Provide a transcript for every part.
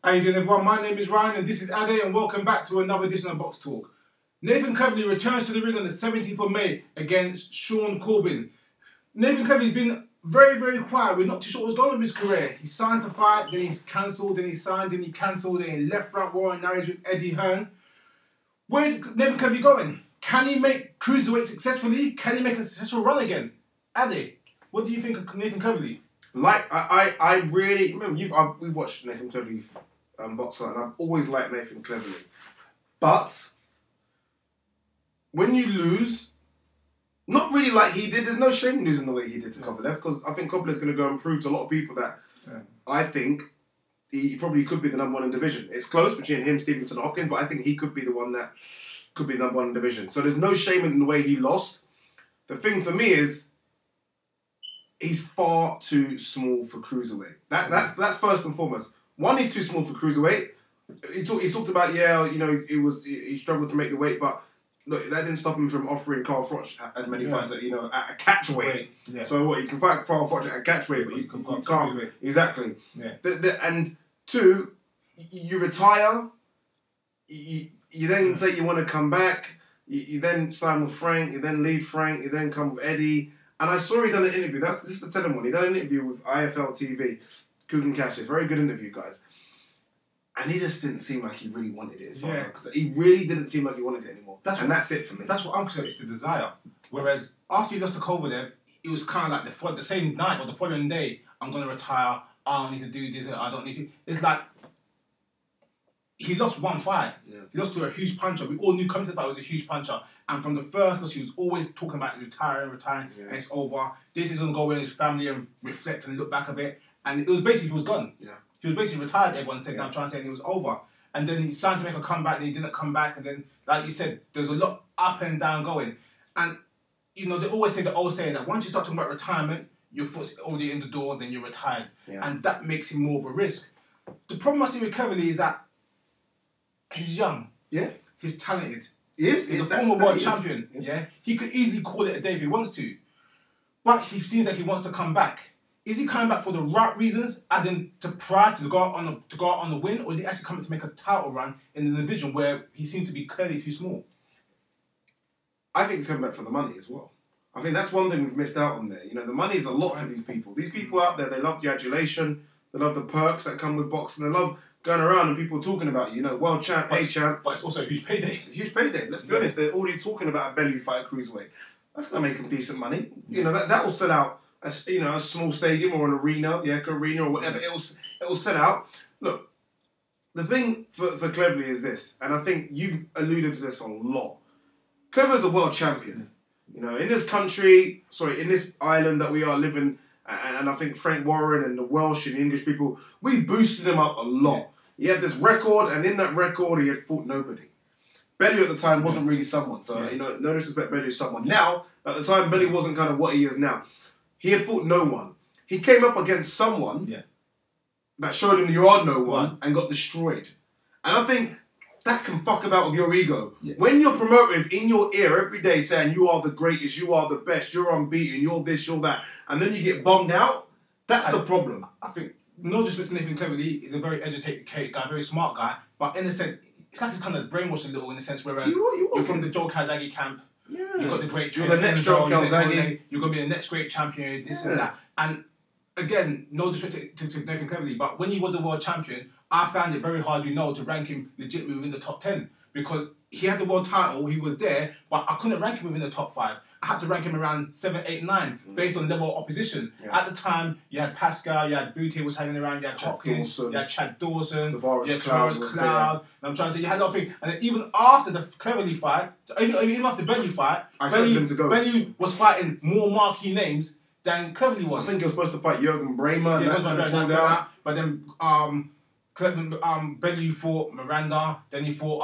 How you doing, everyone? My name is Ryan and this is Ade, and welcome back to another edition of Box Talk. Nathan Cleverly returns to the ring on the 17th of May against Sean Corbin. Nathan Cleverly's been very, very quiet. We're not too sure what's going on with his career. He signed to fight, then he's cancelled, then he signed, then he cancelled, then he left Front Row, and now he's with Eddie Hearn. Where's Nathan Cleverly going? Can he make Cruiserweight successfully? Can he make a successful run again? Ade, what do you think of Nathan Cleverly? I really remember we watched Nathan Cleverly boxer, and I've always liked Nathan Cleverly. But when you lose, not really like he did, there's no shame in losing the way he did to Kovalev, because I think Kovalev's going to go and prove to a lot of people that I think he probably could be the number one in division. It's close between him, Stevenson, and Hopkins, but I think he could be the one that could be number one in division. So there's no shame in the way he lost. The thing for me is he's far too small for Cruiserweight. That's first and foremost. One, he's too small for Cruiserweight. He talked about, he struggled to make the weight, but look, that didn't stop him from offering Carl Froch as many fights at a catch weight. Yeah. So what, you can fight Carl Froch at a catch weight, but you can't. Exactly. Yeah. And two, you retire, you then say you want to come back, you then sign with Frank, you then leave Frank, you then come with Eddie. And I saw he done an interview. This is the telling one. He done an interview with IFL TV, Kugan Cassius. Very good interview, guys. And he just didn't seem like he really wanted it. As far as I'm concerned. He really didn't seem like he wanted it anymore. That's it for me. That's what I'm concerned. It's the desire. Whereas after he lost to Kovalev, it was kind of like the same night or the following day. I'm going to retire. I don't need to do this. I don't need to. It's like he lost one fight. Yeah. He lost to a huge puncher. We all knew coming to the fight was a huge puncher. And from the first loss, he was always talking about retiring, and it's over. This is going to go with his family and reflect and look back a bit. And it was basically, he was gone. Yeah. He was basically retired, everyone said, now trying to say it was over. And then he signed to make a comeback, then he didn't come back. And then, like you said, there's a lot up and down going. And, they always say the old saying that once you start talking about retirement, your foot's already in the door, then you're retired. Yeah. And that makes him more of a risk. The problem I see with Cleverly is that he's young. Yeah. He's talented. He's a former world champion. Yeah. He could easily call it a day if he wants to. But he seems like he wants to come back. Is he coming back for the right reasons, as in to go out on the win, or is he actually coming to make a title run in the division where he seems to be clearly too small? I think he's coming back for the money as well. I think that's one thing we've missed out on there. The money is a lot for these people. These people out there, they love the adulation, they love the perks that come with boxing, they love going around and people talking about world champ, A-champ. But it's also a huge payday. It's a huge payday. Let's be honest, they're already talking about a Bellew fight at Cruiserweight. That's going to make them decent money. That will sell out a small stadium or an arena, the Echo Arena or whatever. It'll sell out. Look, the thing for Cleverly is this, and I think you've alluded to this a lot. Cleverly's a world champion. In this country, in this island that we are living, and I think Frank Warren and the Welsh and the English people, we boosted him up a lot. He had this record, and in that record, he had fought nobody. Bellew at the time wasn't really someone, so no disrespect, Bellew is someone. Now, at the time, Bellew wasn't kind of what he is now. He had fought no one. He came up against someone that showed him you are no one and got destroyed. And I think that can fuck about with your ego. Yeah. When your promoter is in your ear every day saying you are the greatest, you are the best, you're unbeaten, you're this, you're that, and then you get bombed out, that's the problem. I think, no disrespect to Nathan Cleverly, he's a very educated guy, very smart guy, but in a sense, it's like he's kind of brainwashed a little in a sense, whereas you're from the Joe Calzaghe camp, you've got the great trainer, you're the next Joe Calzaghe, you're going to be the next great champion, this and that. And again, no disrespect to Nathan Cleverly, but when he was a world champion, I found it very hard, to rank him legitimately within the top 10 because he had the world title, he was there, but I couldn't rank him within the top 5. I had to rank him around 7, 8, 9 based on level of opposition. Yeah. At the time, you had Pascal, you had Boutte was hanging around, you had Hopkins, you had Chad Dawson, you had Tavares Cloud. I'm trying to say, you had a lot of things. And then even after the Cleverly fight, even after the Bellew fight, Bellew was fighting more marquee names than Cleverly was. I think he was supposed to fight Jürgen Bremer. But then Bellew fought Miranda, then he fought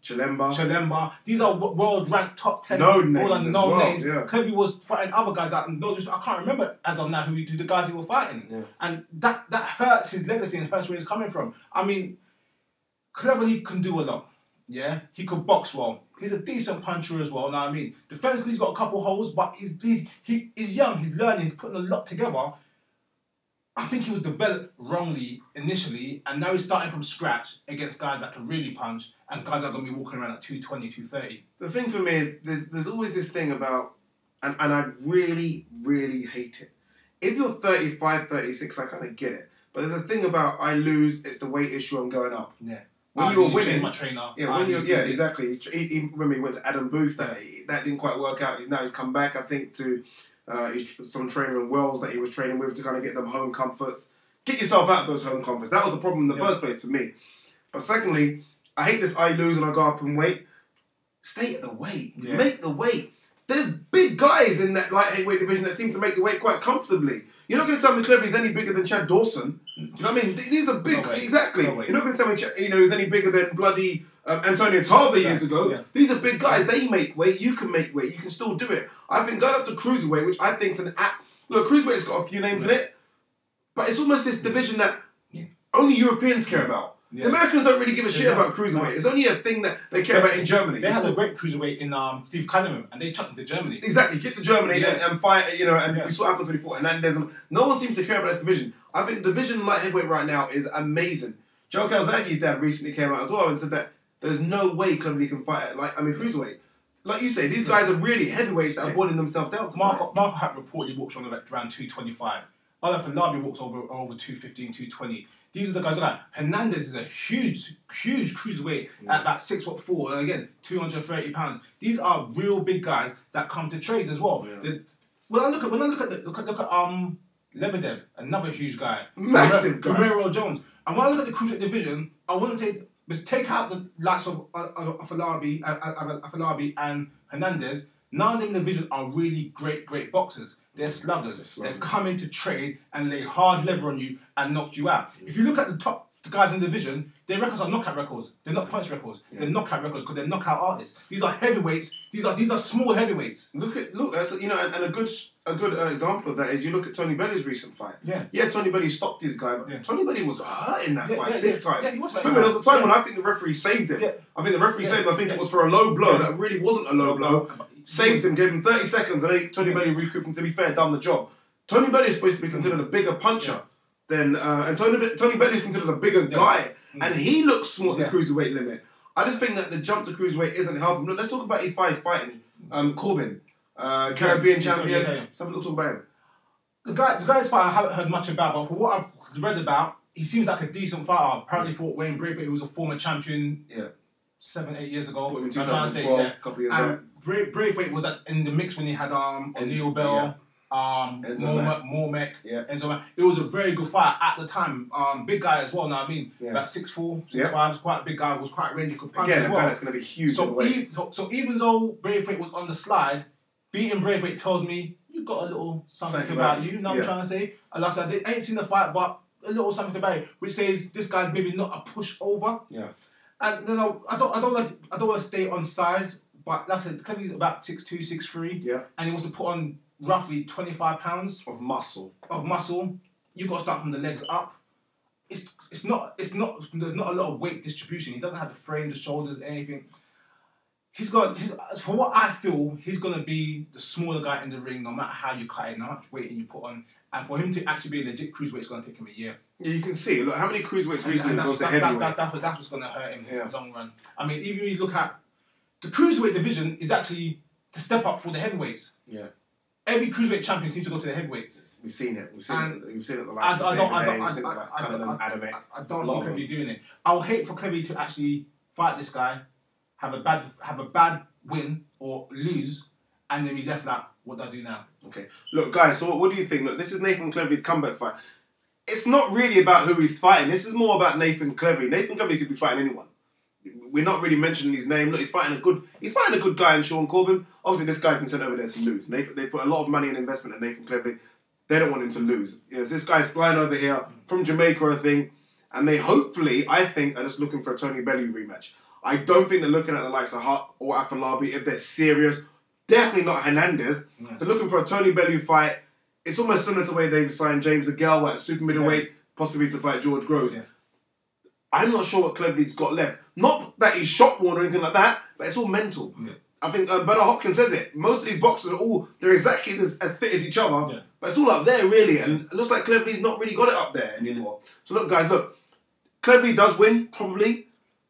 Chilemba. These are world ranked top 10 names. Yeah. Cleverly was fighting other guys out, and I can't remember as of now who the guys he were fighting. Yeah. And that hurts his legacy and hurts where he's coming from. I mean, Cleverly can do a lot. Yeah, he could box well. He's a decent puncher as well. Now I mean, defensively he's got a couple holes, but he's big. He's young. He's learning. He's putting a lot together. I think he was developed wrongly initially, and now he's starting from scratch against guys that can really punch and guys that are going to be walking around at 220, 230. The thing for me is there's always this thing about, and I really, really hate it. If you're 35, 36, I kind of get it. But there's a thing about I lose, it's the weight issue, I'm going up. Yeah. When you were winning, my trainer. Exactly. He remember he went to Adam Booth. That didn't quite work out. He's come back, I think, to some trainer in Wales that he was training with to kind of get them home comforts. Get yourself out of those home comforts. That was the problem in the first place for me. But secondly, I hate this. I lose and I go up in weight. Stay at the weight. Yeah. Make the weight. There's big guys in that light heavyweight division that seem to make the weight quite comfortably. You're not going to tell me Cleverly's any bigger than Chad Dawson. Do you know what I mean? These are big. Exactly. You're not going to tell me he's any bigger than bloody Antonio Tarver years ago. Yeah. These are big guys. They make weight. You can make weight. You can still do it. I think going up to Cruiserweight, which I think is an act. Look, Cruiserweight's got a few names in it, but it's almost this division that only Europeans care about. Yeah. The Americans don't really give a shit about Cruiserweight. It's only a thing that they care about in Germany. They have a great Cruiserweight in Steve Kahneman, and they chucked him to Germany. Exactly. Get to Germany and fight, and we saw what happens when he fought Hernandez. No one seems to care about this division. I think the division light heavyweight right now is amazing. Joe Calzaghe's dad recently came out as well and said that there's no way Cleverly can fight at, Cruiserweight. Like you say, these guys are really heavyweights that are boiling themselves down. Mark Hack reportedly walks on around 225. Olaf Alabi walks over 215, 220. These are the guys like Hernandez is a huge cruiserweight at about 6'4", and again 230 pounds. These are real big guys that come to trade as well. Yeah. When I look at Lebedev, another huge guy, massive guy, Romero Jones, and when I look at the cruiserweight division, I wouldn't say just take out the likes of Afalabi and Hernandez. None of them in the division are really great boxers. They're sluggers. They're coming to trade and lay hard lever on you and knock you out. If you look at the guys in the division, their records are knockout records. They're not punch records. They're knockout records because they're knockout artists. These are heavyweights. These are small heavyweights. Look. That's and a good example of that is you look at Tony Belly's recent fight. Yeah. Tony Belly stopped his guy, but Tony Belly was hurt in that fight big time. Yeah, he was. Remember, there was a time when I think the referee saved him. Yeah. I think the referee saved him. I think it was for a low blow that really wasn't a low blow. Saved him, gave him 30 seconds, and then Tony Belly recouped him. To be fair, done the job. Tony Belly is supposed to be considered a bigger puncher than, and Tony Belly is considered a bigger guy, and he looks small at the cruiserweight limit. I just think that the jump to cruiserweight isn't helping. Look, let's talk about his fight he's fighting. Corbin, Caribbean champion. Something to talk about him. The guy's fight I haven't heard much about, but for what I've read about, he seems like a decent fighter. Apparently fought Wayne Braithwaite, who was a former champion 7-8 years ago. Fought him in 2012, a couple years ago. Braithwaite was in the mix when he had O'Neal Bell. Mormek, Enzo Mack. It was a very good fight at the time. Big guy as well. Now I mean, about 6'4", 6'5", was quite a big guy. Was quite rangy, could punch as well. Again, that's going to be huge. So even though Braithwaite was on the slide, beating Braithwaite tells me you got a little something about you. You know what I'm trying to say? And like I said, I ain't seen the fight, but a little something about it, which says this guy's maybe not a pushover. Yeah. And I don't want to stay on size, but like I said, Clevy's about 6'2", 6'3". Yeah. And he wants to put on roughly 25 pounds of muscle. You got to start from the legs up. There's not a lot of weight distribution. He doesn't have the frame, the shoulders, anything. For what I feel, he's gonna be the smaller guy in the ring, no matter how you cut it, no matter how much weight you put on. And for him to actually be a legit cruiserweight, it's gonna take him a year. Yeah, you can see. Look, how many cruiserweights recently have gone to heavyweight? That's what's gonna hurt him in the long run. I mean, even when you look at the cruiserweight division, is actually to step up for the heavyweights. Yeah. Every cruiserweight champion seems to go to the heavyweights. We've seen it. We've seen it the last I don't see Clevy doing it. I would hate for Clevy to actually fight this guy, have a bad win or lose, and then be left like, what do I do now? Okay. Look, guys, so what do you think? Look, this is Nathan Clevy's comeback fight. It's not really about who he's fighting. This is more about Nathan Clevy. Nathan Clevy could be fighting anyone. We're not really mentioning his name. Look, he's fighting a good guy in Sean Corbin. Obviously, this guy's been sent over there to lose. They put a lot of money and investment in Nathan Clevy. They don't want him to lose. So this guy's flying over here from Jamaica, I think, and they hopefully, I think, are just looking for a Tony Bellew rematch. I don't think they're looking at the likes of Hutt or Afalabi if they're serious. Definitely not Hernandez. Yeah. So looking for a Tony Bellew fight. It's almost similar to the way they've signed James DeGale at super middleweight, possibly to fight George Groves. Yeah. I'm not sure what Clevy's got left. Not that he's shot worn or anything like that, but it's all mental. Yeah. I think Bernard Hopkins says it. Most of these boxers they're exactly as fit as each other, but it's all up there really, and it looks like Cleverly's not really got it up there anymore. So look, guys, Cleverly does win probably,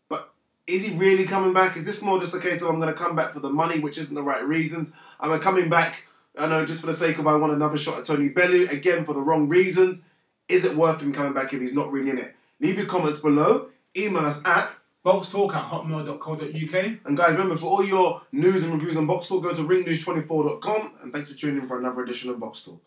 but is he really coming back? Is this more just a case of I'm going to come back for the money, which isn't the right reasons? Am I coming back? I know just for the sake of I want another shot at Tony Bellew again for the wrong reasons. Is it worth him coming back if he's not really in it? Leave your comments below. Email us at BoxTalk@hotmail.co.uk. And guys, remember, for all your news and reviews on BoxTalk, go to ringnews24.com. And thanks for tuning in for another edition of BoxTalk.